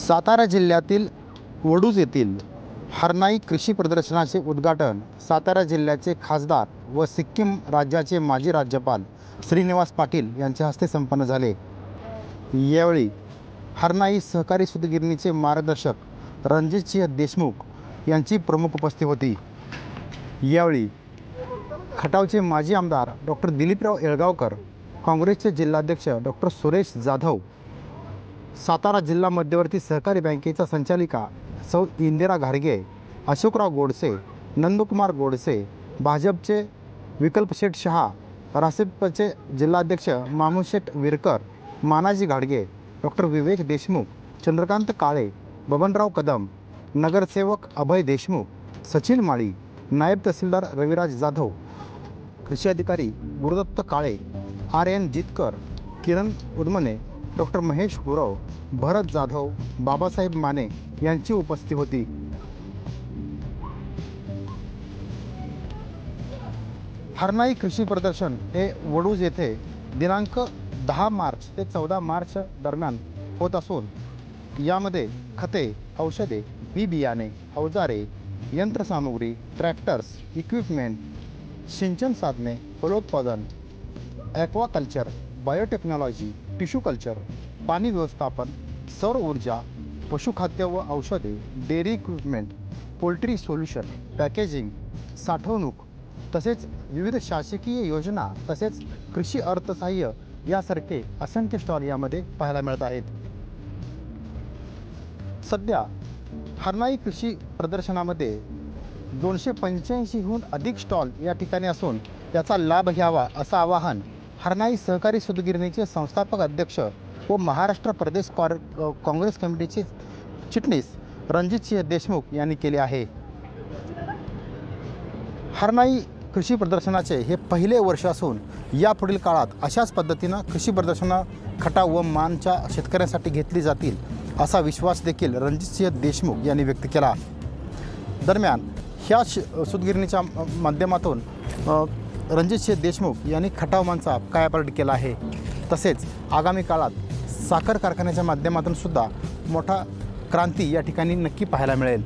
सातारा जिल्ह्यातील वडूज येथील हरनाई कृषी प्रदर्शनाचे उद्घाटन सातारा जिल्ह्याचे खासदार व सिक्कीम राज्याचे माजी राज्यपाल श्रीनिवास पाटील यांच्या हस्ते संपन्न झाले। यावेळी हरनाई सहकारी सूतगिरणीचे मार्गदर्शक रणजितसिंह देशमुख यांची प्रमुख उपस्थिती होती। यावेळी खटावचे माजी आमदार डॉक्टर दिलीपराव येळगावकर, काँग्रेसचे जिल्हाध्यक्ष डॉक्टर सुरेश जाधव, सातारा जिल्हा मध्यवर्ती सहकारी बँकेच्या संचालिका सौ इंदिरा घारगे, अशोकराव गोडसे, नंदकुमार गोडसे, भाजपचे विकल्पशेठ शहा, रासपचे जिल्हाध्यक्ष मामूशेठ विरकर, मानाजी घाडगे, डॉक्टर विवेक देशमुख, चंद्रकांत काळे, बबनराव कदम, नगरसेवक अभय देशमुख, सचिन माळी, नायब तहसीलदार रविराज जाधव, कृषी अधिकारी गुरुदत्त काळे, RN जितकर, किरण उदमने, डॉक्टर महेश गुरव, भरत जाधव, बाबासाहेब माने यांची उपस्थिती होती। हरनाई कृषी प्रदर्शन हे वडूज येथे दिनांक 10 मार्च ते 14 मार्च दरम्यान होत असून यामध्ये खते, औषधे, बी बियाणे, अवजारे, यंत्रसामुग्री, ट्रॅक्टर्स, इक्विपमेंट, सिंचन साधने, फलोत्पादन, ॲक्वाकल्चर, बायोटेक्नॉलॉजी, टिश्यू कल्चर, पाणी व्यवस्थापन, सौर ऊर्जा, पशुखाद्य व औषधे, dairy equipment, poultry solution, packaging, साठवणूक तसेच विविध शासकीय योजना तसेच कृषी अर्थसहाय्य यासारखे असंख्य स्टॉल यामध्ये पाहायला मिळत आहेत। सध्या हरनाई कृषी प्रदर्शनामध्ये 285हून अधिक स्टॉल या ठिकाणी असून याचा लाभ घ्यावा असं आवाहन हरनाई सहकारी सूतगिरणीचे संस्थापक अध्यक्ष व महाराष्ट्र प्रदेश काँग्रेस कमिटीचे चिटणीस रणजितसिंह देशमुख यांनी केले आहे। हरनाई कृषी प्रदर्शनाचे हे पहिले वर्ष असून यापुढील काळात अशाच पद्धतीनं कृषी प्रदर्शनं खटाव व मानच्या शेतकऱ्यांसाठी घेतली जातील असा विश्वास देखील रणजितसिंह देशमुख यांनी व्यक्त केला। दरम्यान ह्या सूतगिरणीच्या माध्यमातून रणजितसिंह देशमुख यांनी खटाव मानचा कायापालट केला आहे। तसेच आगामी काळात साखर कारखान्याच्या माध्यमातून सुद्धा मोठा क्रांती या ठिकाणी नक्की पाहायला मिळेल।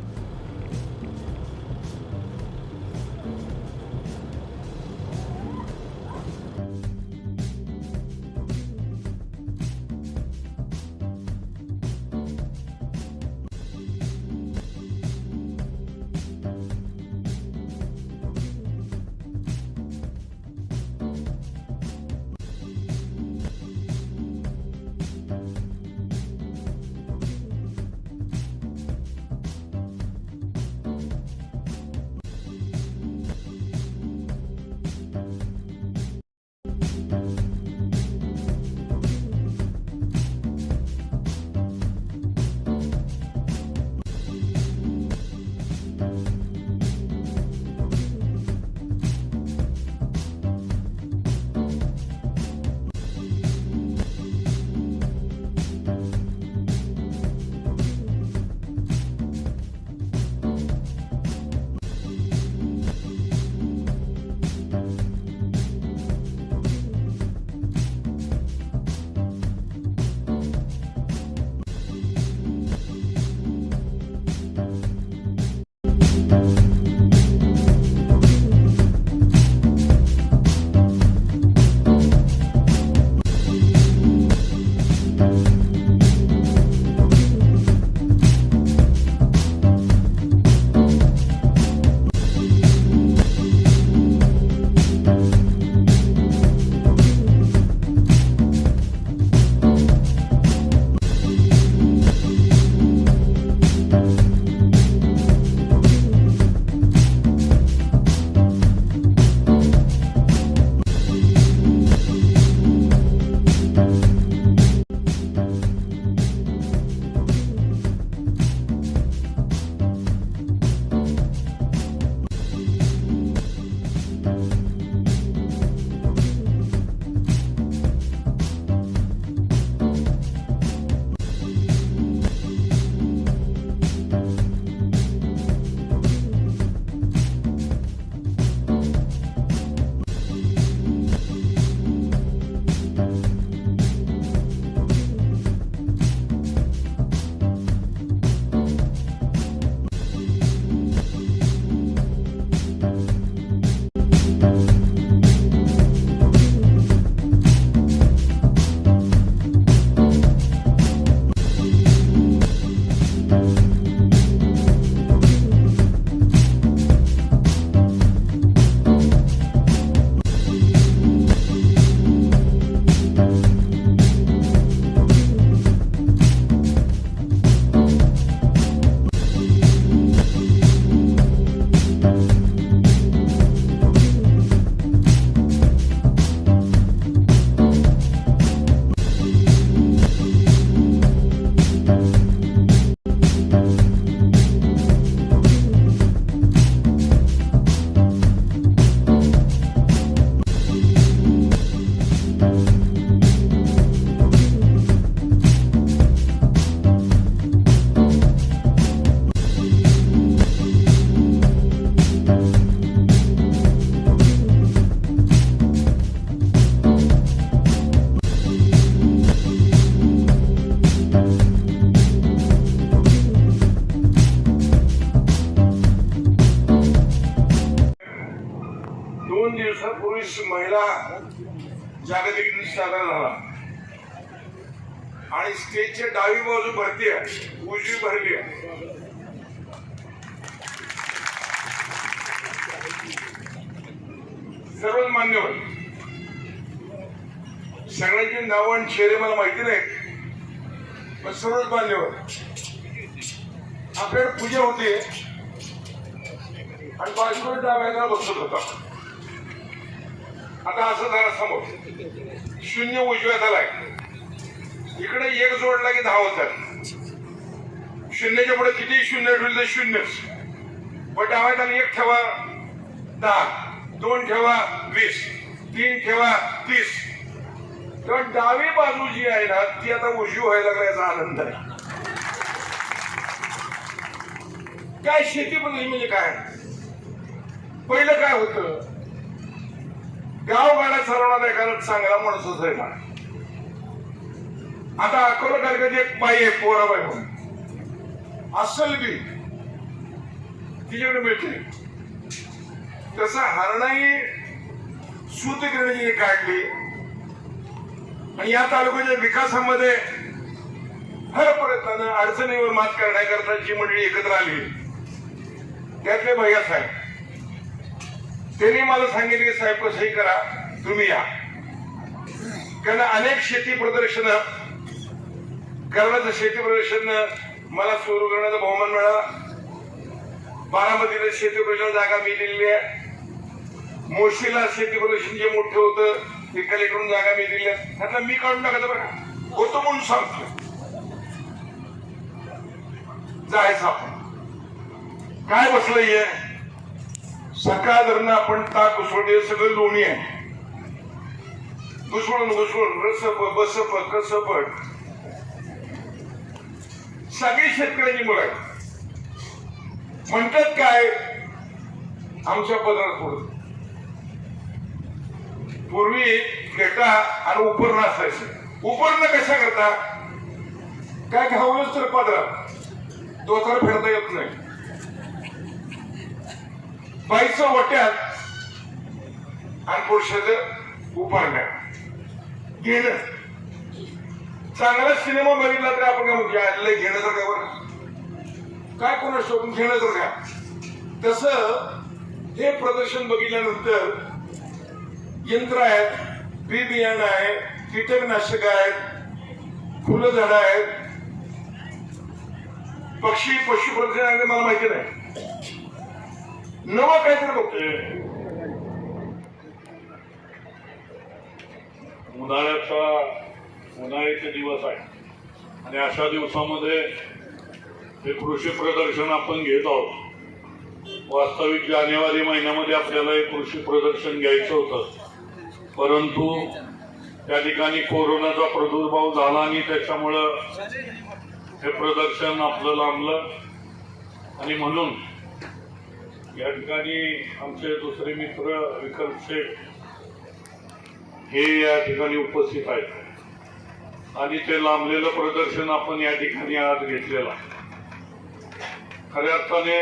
आणि स्टेजच्या डावी बाजू भरती आहे, उजवी भरली आहे. सर्वच मान्यवर, सगळ्यांची नावं आणि चेहरे मला माहिती नाही, पण सर्वच मान्यवर. आपल्याकडे पूजा होते आणि बाजूला डाव्याला बसत होता. आता असं झालं, समोर शून्य उजव्या झालाय, इकडे एक जोडला की 10 होतात. शून्याच्या पुढे किती शून्य ठेवले तर शून्यच, पण डाव्यात आणि 1 ठेवा 10, 2 ठेवा 20, 3 ठेवा 30. तर डावी बाजू जी आहे ना ती आता उजवी व्हायला लागला, याचा आनंद आहे. काय शेती बदल म्हणजे काय? पहिलं काय होतं, गावगाडा चालवणारा एखादा चांगला माणूस असायचा. आता अकोला तालुक्यात एक बाई आहे, पोराबाई म्हणून, असल बी तिच्याकडे मिळते. तसा हरणाई सूतगिरणी काढली आणि या तालुक्याच्या विकासामध्ये हर प्रयत्नानं अडचणीवर मात करण्याकरता जी मंडळी एकत्र आली, त्यातले भैया साहेब, त्यांनी मला सांगितले की साहेब कसंही करा, तुम्ही या. कारण अनेक शेती प्रदर्शन करण्याचं, शेती प्रदर्शन मला सुरू करण्याचा बहुमान मिळाला. बारामतीला शेती प्रदर्शन जागा मी दिलेली आहे. मोशीला शेती प्रदर्शन जे मोठं होतं ते कलेकडून जागा मी दिल्या, त्यातला मी काढून टाकायचं बरं का, होतो म्हणून सांगतो. जायचं आपण काय बसलंय, सकाळ धरणं आपण ताक घुसवते, सगळं लोणी आहे, घुसवून घुसवून रसप बसप कसपट सगळी शेतकऱ्यांची मुलं आहेत. म्हणतात काय, आमच्या पदरात पुढं पूर्वी फेटा आणि उपरणं असायचं. उपरणं कशा करता, काय घावलंच तर पदरात दोतर फेडता येत नाही. बाईचं वट्यात आणि पुरुषाचं उपरण्यात घेणं. चांगला सिनेमा बघितला तर आपण काय म्हणतो, घेणं तर काय बरं काय, कोणा शोधून घेणं तर काय. तसं हे प्रदर्शन बघितल्यानंतर यंत्र आहेत, बी बियाणं आहे, कीटकनाशक आहेत, फुलं झाडं आहेत, पक्षी पशु प्रदर्शन आहे, मला माहिती नाही. नवं काहीतरी बघतोय. उन्हाळ्याचे दिवस आहे आणि अशा दिवसामध्ये हे कृषी प्रदर्शन आपण घेत आहोत. वास्तविक जानेवारी महिन्यामध्ये आपल्याला हे कृषी प्रदर्शन घ्यायचं होतं, परंतु त्या ठिकाणी कोरोनाचा प्रादुर्भाव झाला आणि त्याच्यामुळं हे प्रदर्शन आपलं लांबलं. आणि म्हणून या ठिकाणी आमचे दुसरे मित्र विकल्प शेठ हे या ठिकाणी उपस्थित आहेत आणि ते लांबलेलं प्रदर्शन आपण या ठिकाणी आज घेतलेलं आहे. खऱ्या अर्थाने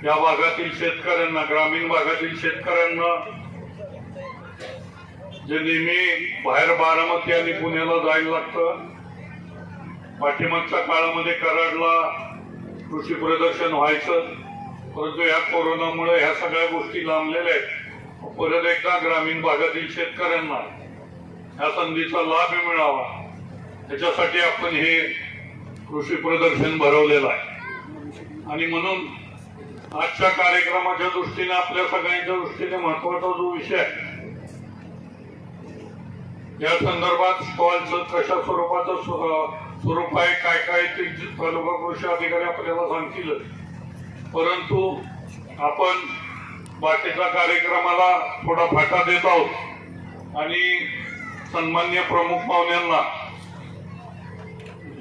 या भागातील शेतकऱ्यांना, ग्रामीण भागातील शेतकऱ्यांना जे नेहमी बाहेर बारामती आणि पुण्याला जायला लागतं, पाठीमागच्या काळामध्ये कराडला कृषी प्रदर्शन व्हायचं, परंतु या कोरोनामुळे ह्या सगळ्या गोष्टी लांबलेल्या आहेत. परत एकदा ग्रामीण भागातील शेतकऱ्यांना या संधीचा लाभ मिळावा त्याच्यासाठी आपण हे कृषी प्रदर्शन भरवलेलं आहे. आणि म्हणून आजच्या कार्यक्रमाच्या दृष्टीने, आपल्या सगळ्यांच्या दृष्टीने महत्वाचा जो विषय आहे, या संदर्भात स्टॉलचं कशा स्वरूपाचं स्वरूप आहे, काय काय ते तालुका कृषी अधिकारी आपल्याला सांगतील. परंतु आपण बाकीच्या कार्यक्रमाला थोडा फाटा देत आहोत आणि सन्मान्य प्रमुख पाहुण्यांना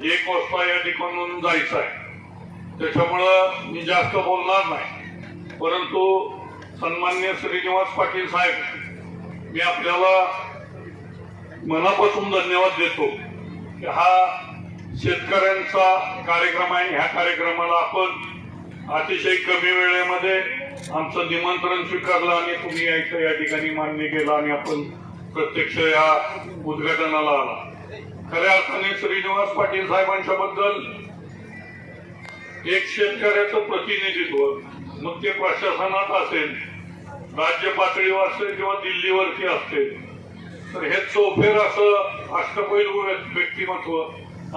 1 वाजता या ठिकाणून जायचं आहे. त्याच्यामुळं मी जास्त बोलणार नाही, परंतु सन्मान्य श्रीनिवास पाटील साहेब, मी आपल्याला मनापासून धन्यवाद देतो की हा शेतकऱ्यांचा कार्यक्रम आहे. ह्या कार्यक्रमाला आपण अतिशय कमी वेळेमध्ये आमचं निमंत्रण स्वीकारलं आणि तुम्ही यायचं या ठिकाणी मान्य केलं आणि आपण प्रत्यक्ष या उद्घाटनाला आला. खऱ्या अर्थाने श्रीनिवास पाटील साहेबांच्या बद्दल एक शेतकऱ्याचं प्रतिनिधित्व, मग ते प्रशासनात असेल, राज्य पातळीवर असेल किंवा दिल्लीवरती असेल, तर हे चौफेर असं अष्टपैलू व्यक्तिमत्व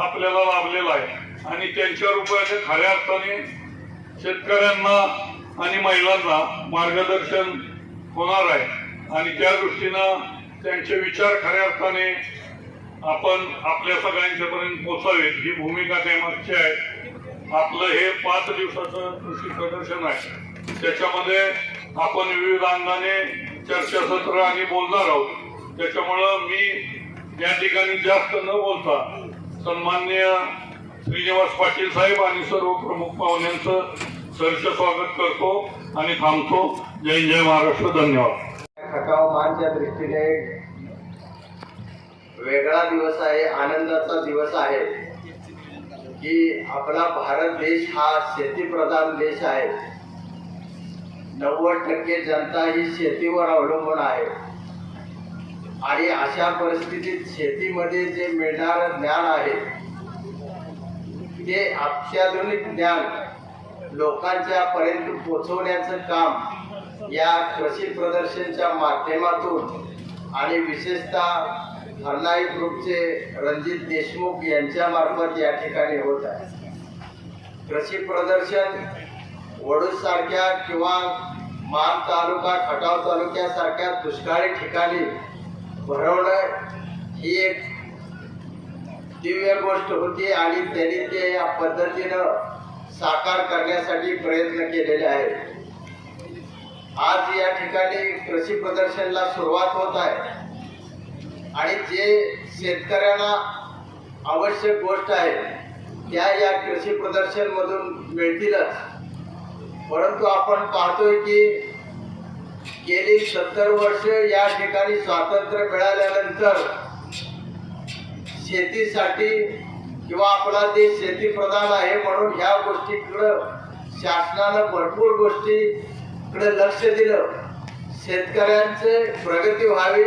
आपल्याला लाभलेलं आहे आणि त्यांच्या रूपाने खऱ्या अर्थाने शेतकऱ्यांना आणि महिलांना मार्गदर्शन होणार आहे आणि त्या दृष्टीनं त्यांचे विचार खऱ्या अर्थाने आपण आपल्या सगळ्यांच्या पर्यंत पोहोचावेत ही भूमिका त्यामागची आहे. आपलं हे 5 दिवसाचं कृषी प्रदर्शन आहे, त्याच्यामध्ये आपण विविध अंगाने चर्चासत्र आणि बोलणार आहोत. त्याच्यामुळं मी या ठिकाणी जास्त न बोलता सन्माननीय श्रीनिवास पाटील साहेब आणि सर्व प्रमुख पाहुण्यांचं सहर्ष स्वागत करतो आणि थांबतो. जय जय महाराष्ट्र. धन्यवाद. खटाव मानच्या दृष्टीने वेगळा दिवस आहे, आनंदाचा दिवस आहे की आपला भारत देश हा शेतीप्रधान देश आहे. 90% जनता ही शेतीवर अवलंबून आहे आणि अशा परिस्थितीत शेतीमध्ये जे मिळणारं ज्ञान आहे ते अत्याधुनिक ज्ञान लोकांच्या पर्यंत पोहोचवण्याचं काम या कृषी प्रदर्शनच्या माध्यमातून आणि विशेषतः हरनाई ग्रुपचे रणजित देशमुख यांच्या मार्फत या ठिकाणी होत आहे. कृषी प्रदर्शन वडूज सारख्या किंवा मान तालुका, खटाव तालुक्यासारख्या दुष्काळी ठिकाणी भरवणं ही एक दिव्य गोष्ट होती आणि त्यांनी ते या पद्धतीनं साकार करण्यासाठी प्रयत्न केलेले आहेत. आज या ठिकाणी कृषी प्रदर्शनला सुरुवात होत आहे आणि जे शेतकऱ्यांना आवश्यक गोष्ट आहे त्या या कृषी प्रदर्शन मधून मिळतीलच. परंतु आपण पाहतोय की गेली 70 वर्ष या ठिकाणी स्वातंत्र्य मिळाल्यानंतर शेतीसाठी किंवा आपला देश शेती प्रधान आहे म्हणून ह्या गोष्टीकडं शासनानं भरपूर गोष्टीकडे लक्ष दिलं. शेतकऱ्यांची प्रगती व्हावी,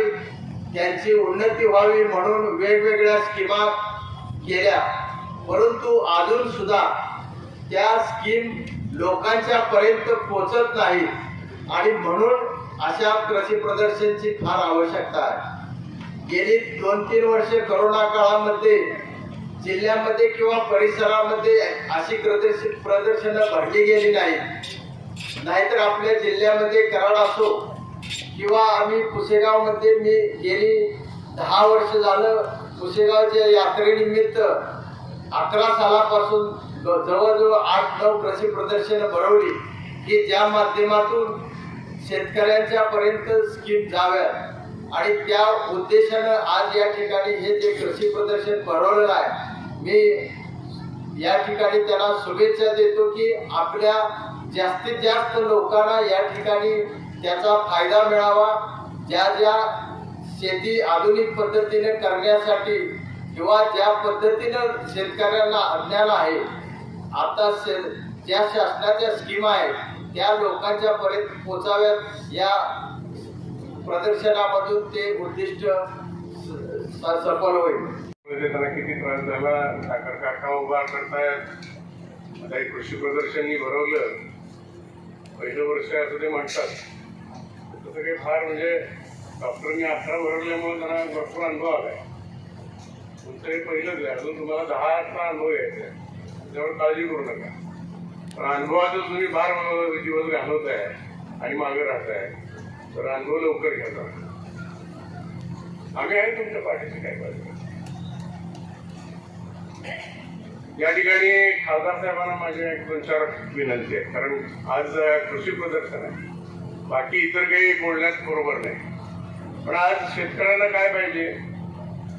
त्यांची उन्नती व्हावी म्हणून वेगवेगळ्या स्कीमा केल्या, परंतु अजून सुद्धा त्या स्कीम लोकांच्या पर्यंत पोहोचत नाही आणि म्हणून अशा कृषी प्रदर्शनची फार आवश्यकता आहे. गेली 2-3 वर्षे करोना काळामध्ये जिल्ह्यामध्ये किंवा परिसरामध्ये अशी प्रदर्शनं भरली गेली नाहीतर आपल्या जिल्ह्यामध्ये कराड असो किंवा आम्ही पुसेगावमध्ये मी गेली 10 वर्ष झालं पुसेगावच्या यात्रेनिमित्त 11 सालापासून जवळजवळ 8-9 कृषी प्रदर्शनं भरवली की ज्या माध्यमातून शेतकऱ्यांच्या पर्यंत स्कीम जाव्यात आणि त्या उद्देशानं आज या ठिकाणी हे जे कृषी प्रदर्शन भरवलेलं आहे मी या ठिकाणी त्यांना शुभेच्छा देतो की आपल्या जास्तीत जास्त लोकांना या ठिकाणी त्याचा फायदा मिळावा. ज्या शेती आधुनिक पद्धतीने करण्यासाठी किंवा ज्या पद्धतीनं शेतकऱ्यांना अज्ञान आहे आता ज्या शासनाच्या स्कीम आहेत त्या लोकांच्या पर्यंत पोचाव्यात या प्रदर्शनामधून ते उद्दिष्ट सफल होईल. त्यांना किती त्रास झाला, साखर कारखाना उभा करतायत. आता हे कृषी प्रदर्शननी भरवलं, पहिलं वर्ष असं ते म्हणतात. तसं काही फार म्हणजे डॉक्टरनी 11 भरवल्यामुळे त्यांना भरपूर अनुभव आलाय. तुमचं हे पहिलंच आहे, अजून तुम्हाला 10 अनुभव यायचा आहे, त्याच्यावर काळजी करू नका. पण अनुभवातच तुम्ही फार दिवस घालवताय आणि मागे राहताय, तर अनुभव लवकर घ्या जरा. आम्ही आहे तुमच्या पाठीशी, काय पाहिजे. या ठिकाणी खासदार साहेबांना माझ्या 2-4 विनंती आहे, कारण आज कृषी प्रदर्शन आहे, बाकी इतर काही बोलण्यात बरोबर नाही. पण आज शेतकऱ्यांना काय पाहिजे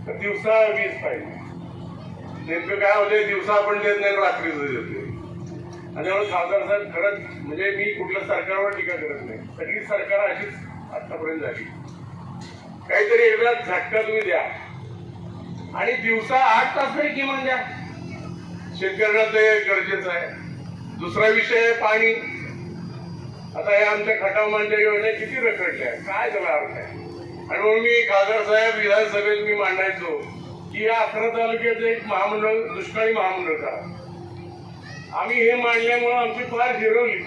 तर दिवसा वीज पाहिजे. नेमकं काय होते, दिवसा आपण देत नाही, रात्रीच देतो. आणि त्यामुळे खासदार साहेब खरंच म्हणजे मी कुठल्या सरकारवर टीका करत नाही, सगळी सरकार अशीच आतापर्यंत झाली. काहीतरी एकदा झटका तुम्ही द्या आणि दिवसा 8 तास तरी किमान द्या. शेतकऱ्यांना ते गरजेचं आहे. दुसरा विषय आहे पाणी. आता या आमच्या खटावमांच्या योजना किती रखडल्या, काय त्याला अर्थ आहे. आणि म्हणून मी खासदार साहेब विधानसभेत मी मांडायचो की की या 11 तालुक्याचं एक महामंडळ दुष्काळी महामंडळ करा. आम्ही हे मांडल्यामुळे आमची फार जिरवली.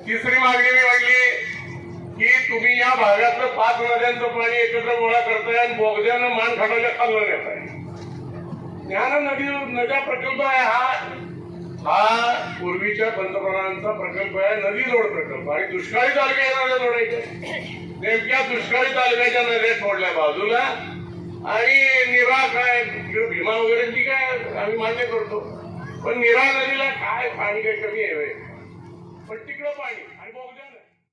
तिसरी मागणी मी मांडली की तुम्ही या भागातलं 5 नद्यांचं पाणी एकत्र गोळा करताय आणि बोगद्यानं मान खटावल्या खाल्लं नेताय. ज्ञान नद्या प्रकल्प आहे हा पूर्वीच्या पंतप्रधानांचा प्रकल्प आहे, नदी जोड प्रकल्प. आणि दुष्काळी तालुक्या नद्या जोडायच्या. नेमक्या दुष्काळी तालुक्याच्या नद्या सोडल्या बाजूला आणि निरा काय भीमा वगैरेची काय आम्ही मान्य करतो, पण निरा नदीला काय पाणी काही कमी आहे.